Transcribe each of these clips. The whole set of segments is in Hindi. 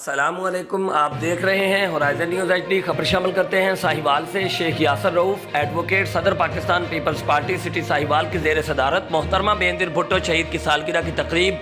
अस्सलाम वालेकुम। आप देख रहे हैं होराइजन न्यूज़ HD। खबर शामिल करते हैं साहिवाल से। शेख यासर रऊफ एडवोकेट सदर Pakistan peoples party city Sahiwal की ज़ेर सदारत मोहतरमा नज़ीर भुट्टो शहीद की सालगिरह की तकरीब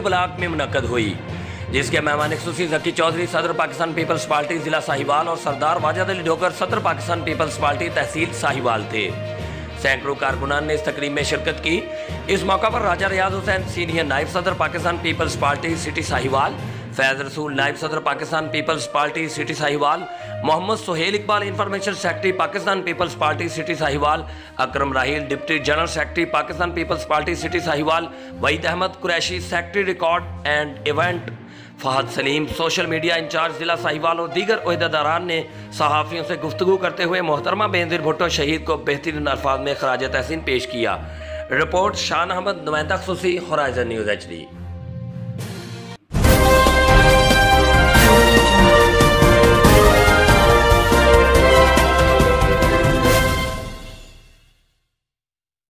बलाक में मुनक़द हुई, जिसके मेहमान खुसूसी ज़की चौधरी सदर पाकिस्तान पीपल्स पार्टी ज़िला साहिवाल और सरदार वाजिद अली डोगर सदर पाकिस्तान पीपल्स पार्टी तहसील साहिवाल थे। सैकड़ों कारकुनान ने इस तकरीब में शिरकत की। इस मौका पर राजा रियाज हुसैन सीनियर नायब सदर Pakistan peoples party city Sahiwal, Faiz Rasool नायब सदर Pakistan peoples party city Sahiwal, Mohammad Suhail Iqbal information secretary Pakistan peoples party city Sahiwal, Akram Raheel deputy general secretary Pakistan peoples party city Sahiwal, Waheed Ahmed Qureshi secretary record and event, Fahad Saleem social media incharge जिला साहिवाल और दीगर ओहदेदारान ने सहाफ़ियों से गुफ्तगू करते हुए मोहतरमा नज़ीर भुट्टो शहीद को बेहतरीन अल्फाज में खराज तहसीन पेश किया। रिपोर्ट शान अहमद, नुमाइंदा खुसूसी, होराइजन न्यूज़ HD।